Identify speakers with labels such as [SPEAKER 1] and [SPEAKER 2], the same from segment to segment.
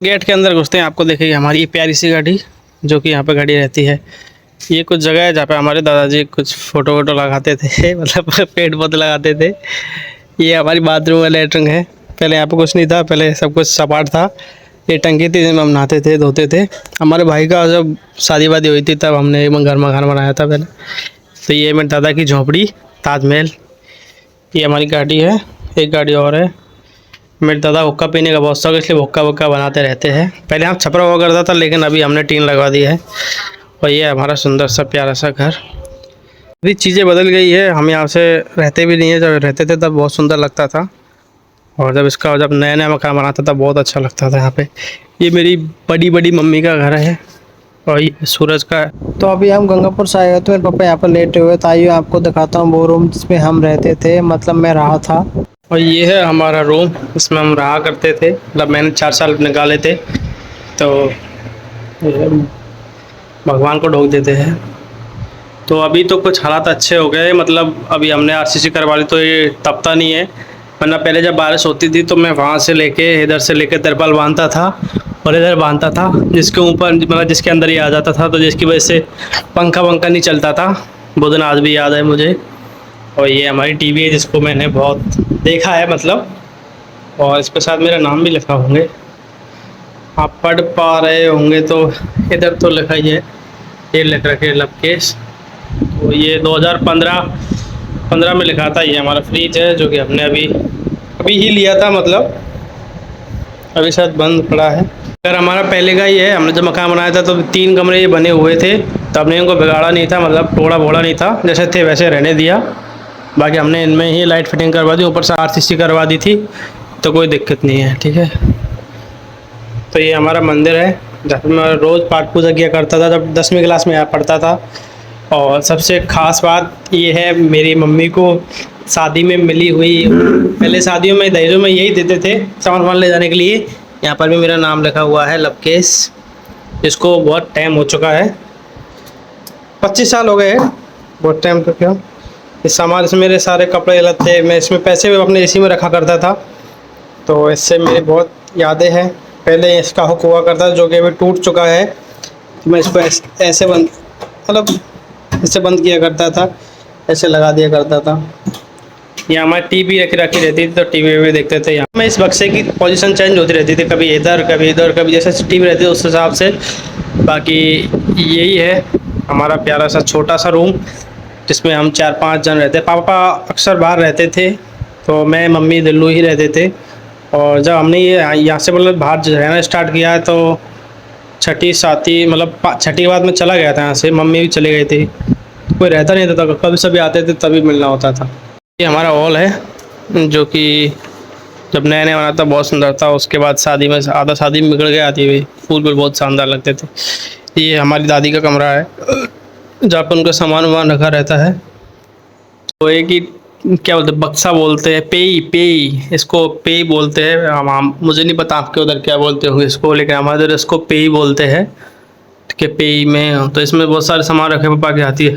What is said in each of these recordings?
[SPEAKER 1] Gate के अंदर घुसते हैं, आपको देखेगी हमारी ये प्यारी सी गाड़ी जो कि यहाँ पे गाड़ी रहती है। ये कुछ जगह है जहाँ पे हमारे दादाजी कुछ फ़ोटो वोटो लगाते थे मतलब पेड़ पौधे लगाते थे। ये हमारी बाथरूम है, लैट्रिन है। पहले यहाँ पे कुछ नहीं था, पहले सब कुछ सपाट था। ये टंकी थी जिसमें हम नहाते थे, धोते थे। हमारे भाई का जब शादी वादी हुई थी तब हमने घर मकान बनाया था पहले। तो ये मेरे दादा की झोंपड़ी, ताजमहल। ये हमारी गाड़ी है, एक गाड़ी और है। मेरे दादा हुक्का पीने का बहुत शौक, इसलिए हुक्का वुक्का बनाते रहते हैं। पहले हम छपरा हुआ करता था, लेकिन अभी हमने टीन लगवा दी है। और ये हमारा सुंदर सा प्यारा सा घर। अभी चीज़ें बदल गई है, हम यहाँ से रहते भी नहीं है। जब रहते थे तब बहुत सुंदर लगता था, और जब नया नया मकान बनाता था बहुत अच्छा लगता था यहाँ पे। ये मेरी बड़ी बड़ी मम्मी का घर है और ये सूरज का है।
[SPEAKER 2] तो अभी हम गंगापुर से आए हुए, तो मेरे पापा यहाँ पर लेटे हुए। तो आइए आपको दिखाता हूँ वो रूम जिसमें हम रहते थे, मतलब मैं रहा था।
[SPEAKER 1] और ये है हमारा रूम, इसमें हम रहा करते थे। मतलब मैंने 4 साल निकाले थे। तो ये भगवान को ढोक देते हैं। तो अभी तो कुछ हालात अच्छे हो गए, मतलब अभी हमने आरसीसी करवा ली तो ये तपता नहीं है। वरना पहले जब बारिश होती थी तो मैं वहाँ से लेके इधर से लेके तिरपाल बांधता था और इधर बांधता था, जिसके ऊपर मतलब जिसके अंदर ही आ जाता था, तो जिसकी वजह से पंखा वंखा नहीं चलता था। वो दिन आज भी याद है मुझे। और ये हमारी टीवी है जिसको मैंने बहुत देखा है मतलब, और इसके साथ मेरा नाम भी लिखा होंगे, आप पढ़ पा रहे होंगे तो। इधर तो लिखा ही है, ये लिख रखे लवकेश। तो ये 2015 में लिखा था। ये हमारा फ्रिज है जो कि हमने अभी ही लिया था, मतलब अभी शायद बंद पड़ा है। अगर हमारा पहले का ही है, हमने जब मकान बनाया था तो 3 कमरे ये बने हुए थे, तो हमने इनको बिगाड़ा नहीं था, मतलब टोड़ा बोड़ा नहीं था, जैसे थे वैसे रहने दिया। बाकी हमने इनमें ही लाइट फिटिंग करवा दी, ऊपर से आरसीसी करवा दी थी, तो कोई दिक्कत नहीं है। ठीक है। तो ये हमारा मंदिर है जहाँ पर मैं रोज़ पाठ पूजा किया करता था जब 10वीं क्लास में यहाँ पढ़ता था। और सबसे ख़ास बात ये है, मेरी मम्मी को शादी में मिली हुई, पहले शादियों में दहेजों में यही देते थे सामान वामान ले जाने के लिए। यहाँ पर भी मेरा नाम लिखा हुआ है लवकेश। इसको बहुत टाइम हो चुका है, 25 साल हो गए हैं। बहुत टाइम तो क्या, इस सामान से मेरे सारे कपड़े लत्ते, मैं इसमें पैसे भी अपने इसी में रखा करता था। तो इससे मेरी बहुत यादें हैं। पहले इसका हुक हुआ करता था जो कि अभी टूट चुका है, तो मैं इसको ऐसे बंद, मतलब ऐसे बंद किया करता था, ऐसे लगा दिया करता था। यहाँ हमारी टीवी रखी रहती थी, तो टीवी भी देखते थे। यहाँ में इस बक्से की पोजीशन चेंज होती रहती थी, कभी इधर कभी इधर, कभी जैसे टीवी रहती है उस हिसाब से। बाकी यही है हमारा प्यारा सा छोटा सा रूम जिसमें हम 4-5 जन रहते। पापा अक्सर बाहर रहते थे, तो मैं मम्मी दिल्लू ही रहते थे। और जब हमने ये यहाँ से मतलब बाहर रहना स्टार्ट किया है, तो छठी सातवीं मतलब छठी के बाद में चला गया था यहाँ से, मम्मी भी चले गई थी, कोई रहता नहीं था। कभी सभी आते थे तभी मिलना होता था। ये हमारा हॉल है जो कि जब नया नया बना था बहुत सुंदर था, उसके बाद शादी में आधा शादी में बिगड़ गया, आती हुई फूल भी बहुत शानदार लगते थे। ये हमारी दादी का कमरा है जहाँ पर उनका सामान वामान रखा रहता है। तो एक ही क्या बोलते हैं, बक्सा बोलते हैं, पेई, इसको पेई बोलते हैं। हम मुझे नहीं पता आपके उधर क्या बोलते होंगे इसको, लेकिन हमारे उधर इसको पेई बोलते हैं। ठीक है, पेई में तो इसमें बहुत सारे सामान रखे पापा की आती है।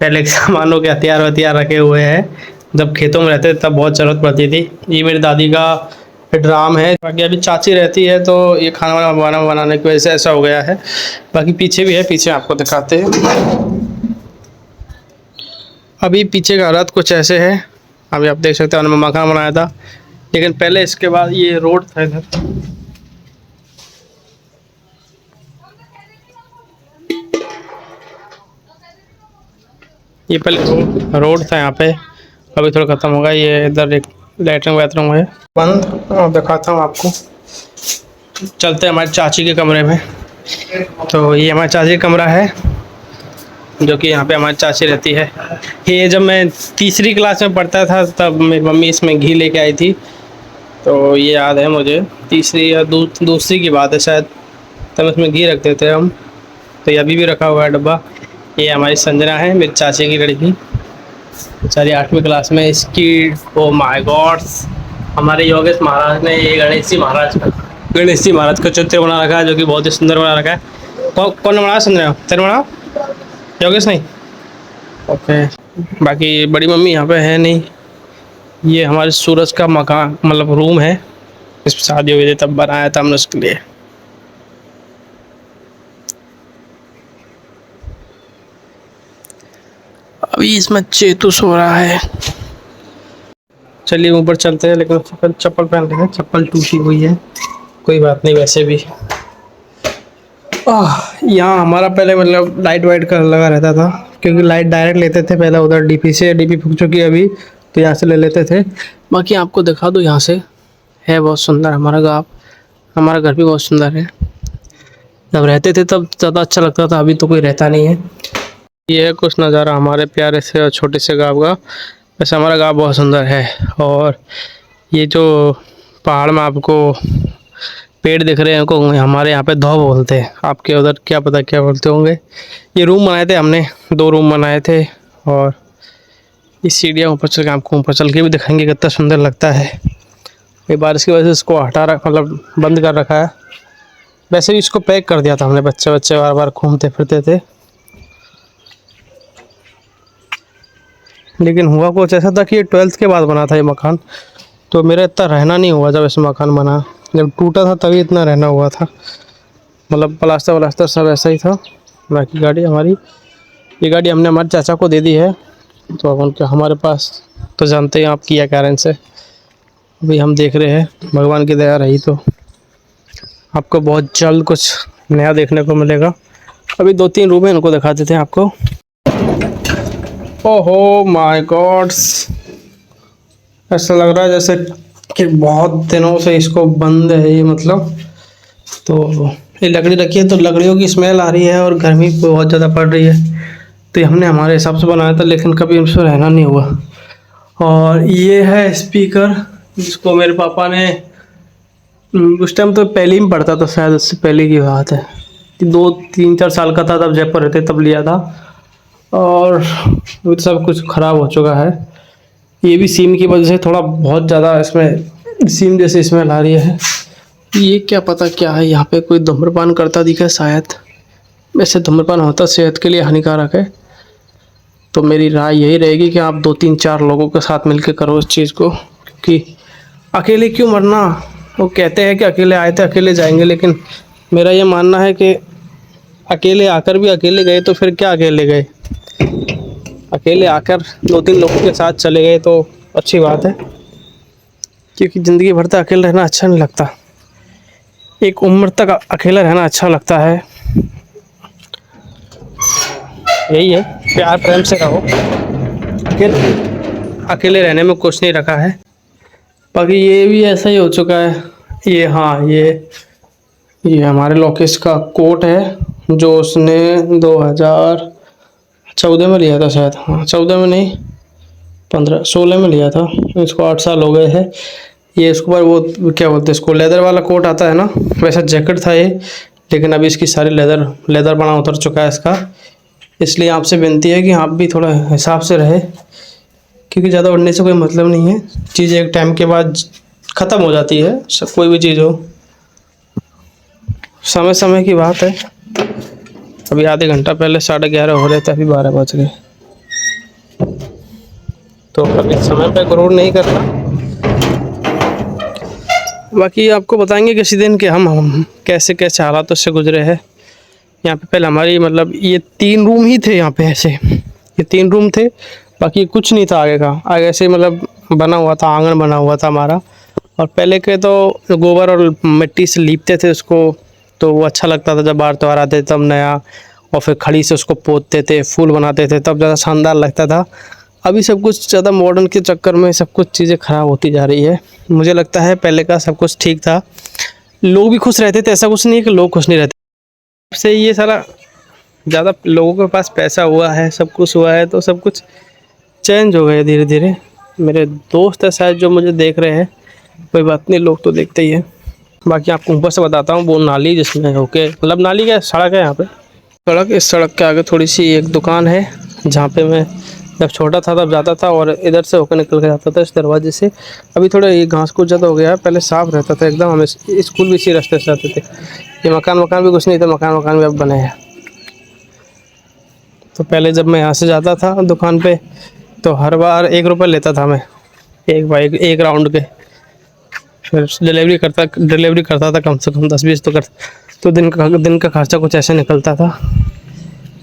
[SPEAKER 1] पहले के सामानों के हथियार रखे हुए हैं, जब खेतों में रहते तब बहुत ज़रूरत पड़ती थी। ये मेरी दादी का ड्राम है। बाकी अभी चाची रहती है तो ये खाना वाना बनाने की वजह से ऐसा हो गया है। बाकी पीछे भी है, पीछे आपको दिखाते हैं। अभी पीछे का हालात कुछ ऐसे है, अभी आप देख सकते हैं, उन्होंने मकान बनाया था, लेकिन पहले इसके बाद ये रोड था इधर। ये पहले रोड था यहाँ पे, अभी थोड़ा ख़त्म होगा। ये इधर एक लेटरिन बाथरूम है बंद, और दिखाता हूँ आपको। चलते हैं हमारी चाची के कमरे में। तो ये हमारी चाची का कमरा है जो कि यहाँ पे हमारी चाची रहती है। ये जब मैं 3री क्लास में पढ़ता था तब मेरी मम्मी इसमें घी लेके आई थी, तो ये याद है मुझे। 3री या दूसरी की बात है शायद, तब इसमें घी रखते थे हम। तो ये अभी भी रखा हुआ है डब्बा। ये हमारी संजना है, मेरी चाची की लड़की, बेचारी 8वीं क्लास में। इसकी ओ माय गॉड, हमारे योगेश महाराज ने ये गणेश जी महाराज का चित्र बना रखा है जो कि बहुत ही सुंदर बना रखा है। कौन ने बनाया? संजना, तेरे बना? योगेश नहीं? ओके। बाकी बड़ी मम्मी यहाँ पे है नहीं। ये हमारे सूरज का मकान मतलब रूम है, इस पर शादी हुई थी तब बनाया था हमने उसके लिए। अभी इसमें चेतू सो रहा है। चलिए ऊपर चलते हैं, लेकिन चप्पल पहन लेते हैं, चप्पल टूटी हुई है, कोई बात नहीं। वैसे भी यहाँ हमारा पहले मतलब लाइट वाइट का लगा रहता था, क्योंकि लाइट डायरेक्ट लेते थे पहले उधर डीपी से, डीपी फूक चुकी है अभी, तो यहाँ से ले लेते थे। बाकी आपको दिखा दूँ, यहाँ से है बहुत सुंदर हमारा गाँव, हमारा घर भी बहुत सुंदर है। जब रहते थे तब ज़्यादा अच्छा लगता था, अभी तो कोई रहता नहीं है। ये है कुछ नज़ारा हमारे प्यारे से और छोटे से गाँव का। वैसे हमारा गाँव बहुत सुंदर है। और ये जो पहाड़ में आपको पेड़ दिख रहे हैं, को हमारे यहाँ पे धौ बोलते हैं, आपके उधर क्या पता क्या बोलते होंगे। ये रूम बनाए थे हमने, 2 रूम बनाए थे। और इस सीढ़ियाँ ऊपर चल के आपको ऊपर चल के भी दिखाएंगे कितना सुंदर लगता है। ये बारिश की वजह से इसको हटा रखा, मतलब बंद कर रखा है। वैसे भी इसको पैक कर दिया था हमने, बच्चे बच्चे बार बार घूमते फिरते थे। लेकिन हुआ कुछ ऐसा था कि ये 12th के बाद बना था ये मकान, तो मेरा इतना रहना नहीं हुआ। जब ऐसे मकान बना, जब टूटा था तभी इतना रहना हुआ था, मतलब प्लास्टर वलास्टर सब ऐसा ही था। बाकी गाड़ी हमारी, ये गाड़ी हमने हमारे चाचा को दे दी है, तो अब उनके हमारे पास तो जानते हैं आप किया कारण से। अभी हम देख रहे हैं, भगवान की दया रही तो आपको बहुत जल्द कुछ नया देखने को मिलेगा। अभी 2-3 रूम है, इनको दिखा देते हैं आपको। ओहो माय गॉड्स, ऐसा लग रहा है जैसे कि बहुत दिनों से इसको बंद है ये, मतलब। तो ये लकड़ी रखी है तो लकड़ियों की स्मेल आ रही है और गर्मी बहुत ज़्यादा पड़ रही है, तो ये हमने हमारे हिसाब से बनाया था, लेकिन कभी उसमें रहना नहीं हुआ। और ये है स्पीकर, जिसको मेरे पापा ने उस टाइम तो पहले ही पढ़ता था, शायद उससे पहले की बात है, 2-3-4 साल का था तब, जयपुर रहते तब लिया था। और अभी तो सब कुछ ख़राब हो चुका है। ये भी सीम की वजह से थोड़ा बहुत ज़्यादा इसमें सीम जैसे स्मेल आ रही है। ये क्या पता क्या है, यहाँ पे कोई धूम्रपान करता दिखा शायद। वैसे धूम्रपान होता सेहत के लिए हानिकारक है, तो मेरी राय यही रहेगी कि आप 2-3-4 लोगों के साथ मिलकर करो इस चीज़ को, क्योंकि अकेले क्यों मरना। वो कहते हैं कि अकेले आए थे अकेले जाएंगे, लेकिन मेरा ये मानना है कि अकेले आकर भी अकेले गए तो फिर क्या अकेले गए। अकेले आकर 2-3 लोगों के साथ चले गए तो अच्छी बात है, क्योंकि ज़िंदगी भर तक अकेले रहना अच्छा नहीं लगता। एक उम्र तक अकेला रहना अच्छा लगता है। यही है, प्यार प्रेम से रहो, अकेले रहने में कुछ नहीं रखा है। बाकी ये भी ऐसा ही हो चुका है। ये हाँ, ये हमारे लोकेश का कोट है, जो उसने 2014 में लिया था शायद। हाँ 14 में नहीं, 16 में लिया था। इसको 8 साल हो गए हैं। ये इसके ऊपर वो क्या बोलते हैं इसको, लेदर वाला कोट आता है ना, वैसा जैकेट था ये, लेकिन अभी इसकी सारी लेदर बना उतर चुका है इसका। इसलिए आपसे विनती है कि आप भी थोड़ा हिसाब से रहे, क्योंकि ज़्यादा उड़ने से कोई मतलब नहीं है। चीज़ एक टाइम के बाद ख़त्म हो जाती है, कोई भी चीज़ हो, समय समय की बात है। अभी आधे घंटा पहले 11:30 हो रहे थे, अभी 12 बज गए। तो कभी समय पे गरूर नहीं करना। बाकी आपको बताएंगे किसी दिन कि हम कैसे कैसे हालातों से गुजरे हैं। यहाँ पे पहले हमारी मतलब ये 3 रूम ही थे यहाँ पे, ऐसे ये 3 रूम थे, बाकी कुछ नहीं था आगे का। आगे ऐसे मतलब बना हुआ था, आंगन बना हुआ था हमारा। और पहले के तो गोबर और मिट्टी से लीपते थे उसको, तो वो अच्छा लगता था। जब बाहर त्योहार आते तब नया, और फिर खड़ी से उसको पोतते थे, फूल बनाते थे, तब ज़्यादा शानदार लगता था। अभी सब कुछ ज़्यादा मॉडर्न के चक्कर में सब कुछ चीज़ें ख़राब होती जा रही है। मुझे लगता है पहले का सब कुछ ठीक था, लोग भी खुश रहते थे, ऐसा कुछ नहीं है कि लोग खुश नहीं रहते। अब से ये सारा ज़्यादा लोगों के पास पैसा हुआ है, सब कुछ हुआ है, तो सब कुछ चेंज हो गए धीरे धीरे। मेरे दोस्त है शायद जो मुझे देख रहे हैं, कोई बात नहीं, लोग तो देखते ही हैं। बाकी आपको ऊपर से बताता हूँ, वो नाली जिसमें होके, मतलब नाली क्या सड़क है यहाँ पे, सड़क, इस सड़क के आगे थोड़ी सी एक दुकान है, जहाँ पे मैं जब छोटा था तब जाता था, और इधर से होकर निकल के जाता था इस दरवाजे से। अभी थोड़ा ये घास कुछ ज़्यादा हो गया है, पहले साफ रहता था एकदम। हम स्कूल भी इसी रास्ते से जाते थे। ये मकान भी कुछ नहीं था, मकान भी अब बने हैं। तो पहले जब मैं यहाँ से जाता था दुकान पे, तो हर बार 1 रुपये लेता था मैं, एक राउंड के। फिर डिलीवरी करता था कम से कम 10-20 तो कर, तो दिन का खर्चा कुछ ऐसे निकलता था।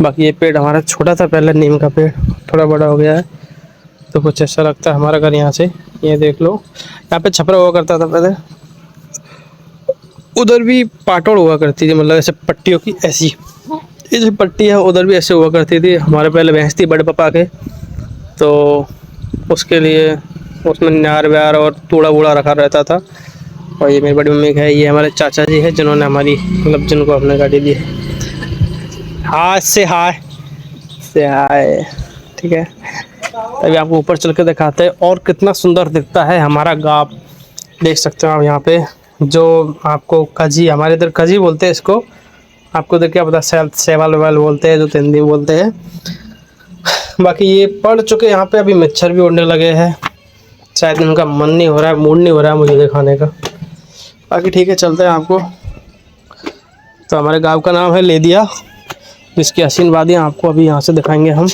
[SPEAKER 1] बाकी ये पेड़ हमारा छोटा था पहले, नीम का पेड़, थोड़ा बड़ा हो गया है। तो कुछ ऐसा लगता है हमारा घर यहाँ से। ये देख लो, यहाँ पे छपरा हुआ करता था पहले, उधर भी पाटोड़ हुआ करती थी, मतलब ऐसे पट्टियों की ऐसी, ये जो पट्टी है उधर भी ऐसे हुआ करती थी। हमारे पहले भैंस थी बड़े पापा के, तो उसके लिए उसमें नार व्यार और तूड़ा वूड़ा रखा रहता था। और ये मेरी बड़ी मम्मी का है, ये हमारे चाचा जी है जिन्होंने हमारी, मतलब जिनको हमने गाड़ी दी। हाय से हाय से हाय, ठीक है। तभी आपको ऊपर चल के दिखाते हैं और कितना सुंदर दिखता है हमारा गाँव। देख सकते हो आप यहाँ पे, जो आपको कजी, हमारे इधर कजी बोलते हैं इसको, आपको देख क्या पता सेवाल वेवाल बोलते हैं, जो तेंदी बोलते हैं। बाकी ये पड़ चुके यहाँ पे, अभी मच्छर भी उड़ने लगे हैं, शायद उनका मन नहीं हो रहा है, मूड नहीं हो रहा है मुझे दिखाने का। बाकी ठीक है, चलते हैं आपको। तो हमारे गांव का नाम है लेदिया, जिसकी हसीन वादियाँ आपको अभी यहाँ से दिखाएंगे हम,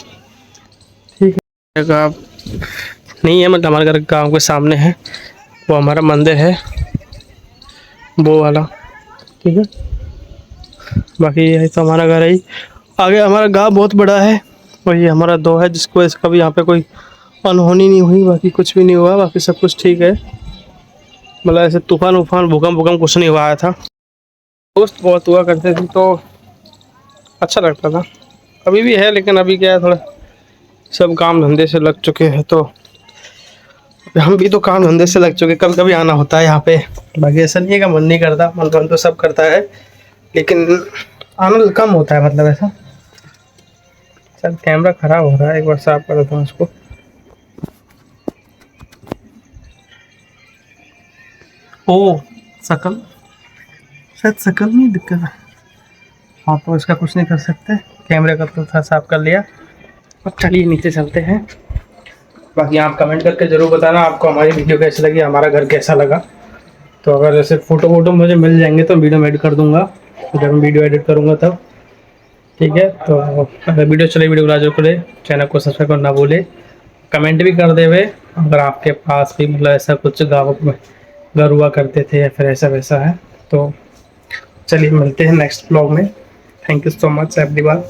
[SPEAKER 1] ठीक है। गाँव नहीं है, मतलब हमारे घर गाँव के सामने है, वो हमारा मंदिर है वो वाला, ठीक है। बाकी यही तो हमारा घर है ही। आगे हमारा गांव बहुत बड़ा है, वही हमारा दो है, जिसको इसका भी यहाँ पे कोई अनहोनी नहीं हुई, बाकी कुछ भी नहीं हुआ, बाकी सब कुछ ठीक है। मतलब ऐसे तूफान वूफान भूकंप वूकंप कुछ नहीं हुआ था। दोस्त बहुत हुआ करते थे तो अच्छा लगता था, अभी भी है, लेकिन अभी क्या है, थोड़ा सब काम धंधे से लग चुके हैं, तो हम भी तो काम धंधे से लग चुके, कभी कभी आना होता है यहाँ पे। बाकी ऐसा नहीं है कि मन नहीं करता, मन तो सब करता है, लेकिन आना कम होता है, मतलब ऐसा। सर कैमरा खराब हो रहा है, एक बार साफ कर देता हूँ इसको। ओ शकल, शायद शकल में दिक्कत है। हाँ तो इसका कुछ नहीं कर सकते, कैमरे का तो था साफ कर लिया। अब चलिए नीचे चलते हैं। बाकी आप कमेंट करके ज़रूर बताना आपको हमारी वीडियो कैसी लगी, हमारा घर कैसा लगा। तो अगर ऐसे फ़ोटो वोटो मुझे मिल जाएंगे तो वीडियो में एडिट कर दूँगा, जब मैं वीडियो एडिट करूँगा तब, ठीक है। तो अगर वीडियो चले, वीडियो को लाइक करें, चैनल को सब्सक्राइब करना ना भूले, कमेंट भी कर दे वे अगर आपके पास भी मतलब ऐसा कुछ गाँव में घर हुआ करते थे या फिर ऐसा वैसा है। तो चलिए मिलते हैं नेक्स्ट ब्लॉग में। Thank you so much everyone.